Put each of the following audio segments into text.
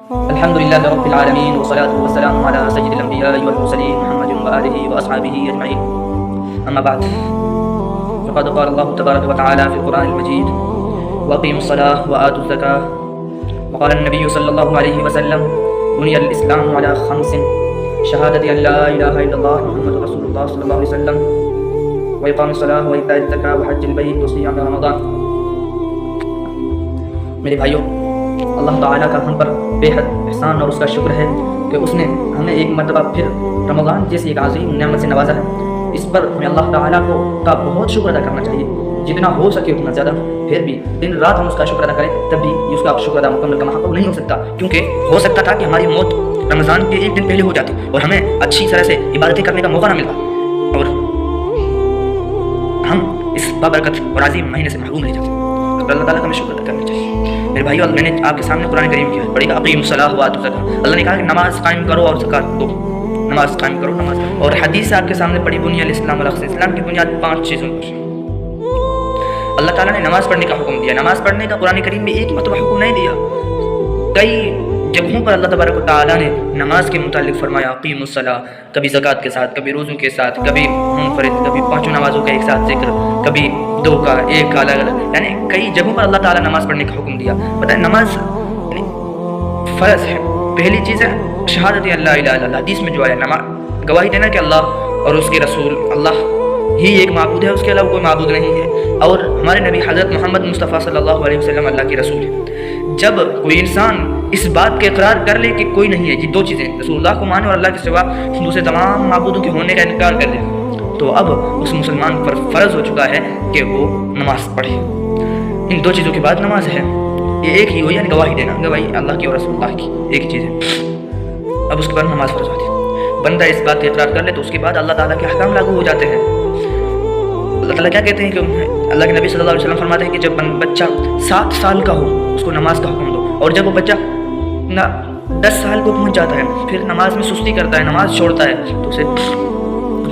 الحمد لله رب العالمين والصلاة والسلام على سيد الأنبياء والمرسلين محمد وآله وأصحابه أجمعين. أما بعد، فقد قال الله تبارك وتعالى في القرآن المجيد: وأقيموا الصلاة وآتوا الزكاة. وقال النبي صلى الله عليه وسلم: بني الإسلام على 5: شهادة أن لا إله إلا الله محمد رسول الله صلى الله عليه وسلم، وإقام الصلاة وإيتاء الزكاة وحج البيت وصيام رمضان. میرے بھائیوں، اللہ تعالیٰ کا ہم پر بے حد احسان اور اس کا شکر ہے کہ اس نے ہمیں ایک مرتبہ پھر رمضان جیسی ایک عظیم نعمت سے نوازا ہے. اس پر ہمیں اللہ تعالیٰ کا بہت شکر ادا کرنا چاہیے، جتنا ہو سکے اتنا زیادہ. پھر بھی دن رات ہم اس کا شکر ادا کریں تب بھی اس کا شکر ادا مکمل کا محقق نہیں ہو سکتا، کیونکہ ہو سکتا تھا کہ ہماری موت رمضان کے ایک دن پہلے ہو جاتی اور ہمیں اچھی طرح سے عبادتیں کرنے کا موقع نہ ملتا اور ہم اس بابرکت اور عظیم مہینے سے محروم رہ جاتے. اللہ تعالیٰ کا ہمیں شکر ادا کرنا چاہیے. میرے بھائیو، میں نے آپ کے سامنے قرآن کریم کیا پڑھی گا: اقیموا الصلاۃ وآتوا الزکاۃ. اللہ نے کہا کہ نماز قائم کرو اور زکات دو. نماز قائم کرو، نماز. اور حدیث آپ کے سامنے پڑھی: بنی الاسلام علی 5. اسلام کی بنیاد 5 چیزوں پر. اللہ تعالیٰ نے نماز پڑھنے کا حکم دیا. نماز پڑھنے کا قرآن کریم میں ایک مرتبہ حکم نہیں دیا، کئی جگہوں پر اللہ تبارک و تعالیٰ نے نماز کے متعلق فرمایا: اقیموا الصلاۃ. کبھی زکات کے ساتھ، کبھی روزوں کے ساتھ، کبھی منفرد، کبھی 5 نمازوں کا ایک ساتھ ذکر، کبھی 2 کا، 1 کا، الگ الگ. یعنی کئی جگہوں پر اللہ تعالیٰ نماز پڑھنے کا حکم دیا. پتہ ہے نماز یعنی فرض ہے. پہلی چیز ہے شہادت اللہ الہ الا اللہ. حدیث میں جو ہے نماز گواہی دینا کہ اللہ اور اس کے رسول اللہ ہی ایک معبود ہے، اس کے علاوہ کوئی معبود نہیں ہے، اور ہمارے نبی حضرت محمد مصطفیٰ صلی اللہ علیہ وسلم اللہ کے رسول ہے. جب کوئی انسان اس بات کے اقرار کر لے کہ کوئی نہیں ہے، یہ 2 چیزیں، رسول اللہ کو مانے اور اللہ کے سوا دوسرے تمام معبودوں کے ہونے کا انکار کر دے، تو اب اس مسلمان پر فرض ہو چکا ہے کہ وہ نماز پڑھے. ان 2 چیزوں کے بعد نماز ہے. یہ ایک ہی ہو، یعنی گواہی دینا، گواہی اللہ کی اور رسول اللہ کی، ایک ہی چیز ہے. اب اس کے بعد نماز فرض ہوتی ہے. بندہ اس بات کا اقرار کر لے تو اس کے بعد اللہ تعالیٰ کے احکام لاگو ہو جاتے ہیں. اللہ تعالیٰ کیا کہتے ہیں کہ اللہ کے نبی صلی اللہ علیہ وسلم فرماتے ہیں کہ جب بچہ 7 سال کا ہو اس کو نماز کا حکم دو، اور جب وہ بچہ 10 سال کو پہنچ جاتا ہے پھر نماز میں سستی کرتا ہے، نماز چھوڑتا ہے، تو اسے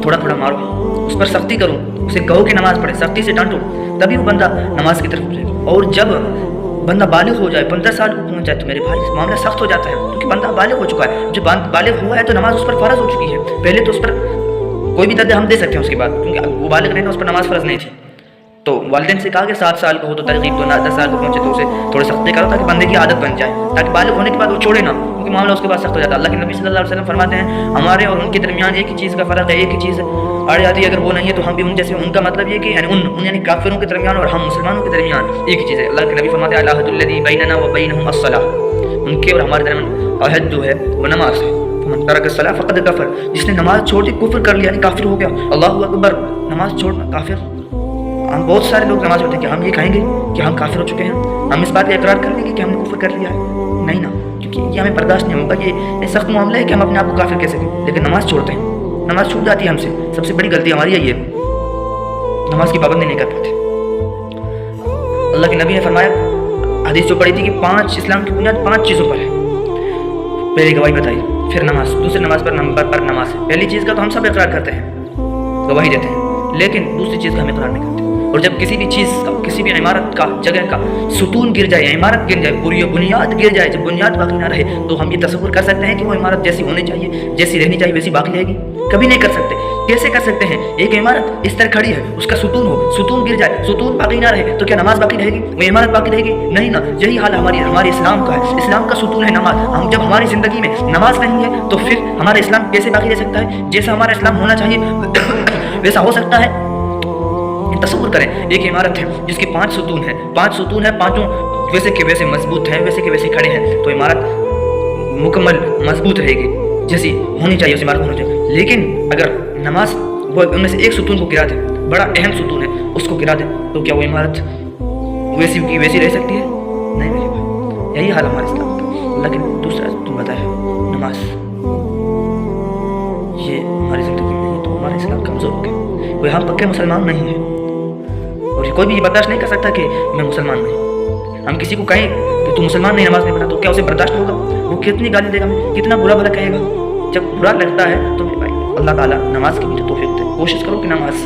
تھوڑا تھوڑا مارو، اس پر سختی کرو، اسے کہو کہ نماز پڑھے، سختی سے ڈانٹو، تبھی وہ بندہ نماز کی طرف اٹھے گا. اور جب بندہ بالغ ہو جائے، 15 سال کو پہنچ جائے، تو میرے بھائی اس معاملہ سخت ہو جاتا ہے، کیونکہ بندہ بالغ ہو چکا ہے. جب بالغ ہوا ہے تو نماز اس پر فرض ہو چکی ہے. پہلے تو اس پر کوئی بھی درد ہم دے سکتے ہیں، اس کے بعد کیونکہ وہ بالغ نہیں تھا، اس پر نماز فرض نہیں تھی. تو والدین سے کہا کہ 7 سال کا ہو تو ترغیب دو، 10 سال کو پہنچے تو اسے تھوڑی سختی کرو تاکہ بندے کی عادت بن جائے، تاکہ بالغ ہونے کے بعد وہ چھوڑے نہ، کیونکہ معاملہ اس کے بعد سخت ہو جاتا ہے. اللہ کے نبی صلی اللہ علیہ وسلم فرماتے ہیں ہمارے اور ان کے درمیان ایک ہی چیز کا فرق ہے، ایک ہی چیز اڑ جاتی ہے، اگر وہ نہیں ہے تو ہم بھی ان جیسے. ان کا مطلب یہ کہ یعنی کافروں کے درمیان اور ہم مسلمانوں کے درمیان ایک ہی چیز ہے. اللہ کے نبی فرماتے ہیں العہد الذی بیننا وبینہم الصلاۃ. ان کے اور ہمارے درمیان عہد جو ہے وہ نماز ہے. من ترک الصلاۃ فقد کفر. جس نے نماز چھوڑ دی کفر کر لیا، یعنی کافر ہو گیا. اللہ اکبر. نماز چھوڑنا کافر. ہم بہت سارے لوگ نماز پڑھتے ہیں کہ ہم یہ کہیں گے کہ ہم کافر ہو چکے ہیں، ہم اس بات کا اقرار کر لیں گے کہ ہم نے کفر کر لیا ہے. نہیں نا، کیونکہ یہ ہمیں برداشت نہیں ہوگا. یہ سخت معاملہ ہے کہ ہم اپنے آپ کو کافر کہہ سکیں، لیکن نماز چھوڑتے ہیں، نماز چھوٹ جاتی ہے ہم سے. سب سے بڑی غلطی ہماری یہی ہے، نماز کی پابندی نہیں کر پاتے. اللہ کے نبی نے فرمایا، حدیث جو پڑھی تھی کہ 5 اسلام کی بنیاد 5 چیزوں پر ہے. پہلی گواہی بتائی، پھر نماز، دوسری نماز پر نمبر پر نماز ہے. پہلی چیز کا تو ہم سب اقرار کرتے ہیں، گواہی دیتے ہیں، لیکن دوسری چیز کا ہم اقرار نہیں کرتے. اور جب کسی بھی چیز کا، کسی بھی عمارت کا، جگہ کا ستون گر جائے، عمارت گر جائے، پوری بنیاد گر جائے، جب بنیاد باقی نہ رہے تو ہم یہ تصور کر سکتے ہیں کہ وہ عمارت جیسی ہونی چاہیے، جیسی رہنی چاہیے ویسی باقی رہے گی؟ کبھی نہیں کر سکتے. کیسے کر سکتے ہیں؟ ایک عمارت اس طرح کھڑی ہے، اس کا ستون ہو، ستون گر جائے، ستون باقی نہ رہے تو کیا نماز باقی رہے گی؟ وہ عمارت باقی رہے گی؟ نہیں نا. یہی حال ہمارے اسلام کا ہے. اسلام کا ستون ہے نماز. ہم جب ہماری زندگی میں نماز نہیں ہے تو پھر ہمارا اسلام کیسے باقی رہ سکتا ہے؟ جیسا ہمارا اسلام ہونا چاہیے ویسا ہو سکتا ہے؟ تصور کریں، ایک عمارت ہے جس کے 5 ستون ہیں، 5 ستون ہیں، 5 ویسے کے ویسے مضبوط ہیں، ویسے کے ویسے کھڑے ہیں، تو عمارت مکمل مضبوط رہے گی جیسی ہونی چاہیے، اس عمارت کو ہونی چاہیے. لیکن اگر نماز وہ ان میں سے ایک ستون کو گرا دے، بڑا اہم ستون ہے، اس کو گرا دے، تو کیا وہ عمارت ویسی کی ویسی رہ سکتی ہے؟ نہیں میرے بھائی. یہی حال ہمارے اسلام کا. لیکن دوسرا تم بتایا نماز، یہ ہماری زندگی میں نہیں تو ہمارا اسلام کمزور ہو گیا. کوئی ہم پکے مسلمان نہیں ہیں، اور کوئی بھی یہ برداشت نہیں کر سکتا کہ میں مسلمان نہیں. ہم کسی کو کہیں کہ تو مسلمان نہیں، نماز نہیں پڑھا، تو کیا اسے برداشت ہوگا؟ وہ کتنی گالی دے گا، کتنا برا بھلا کہے گا. جب برا لگتا ہے تو میرے بھائی اللہ تعالیٰ نماز کی بھی توفیق دے. کوشش کرو کہ نماز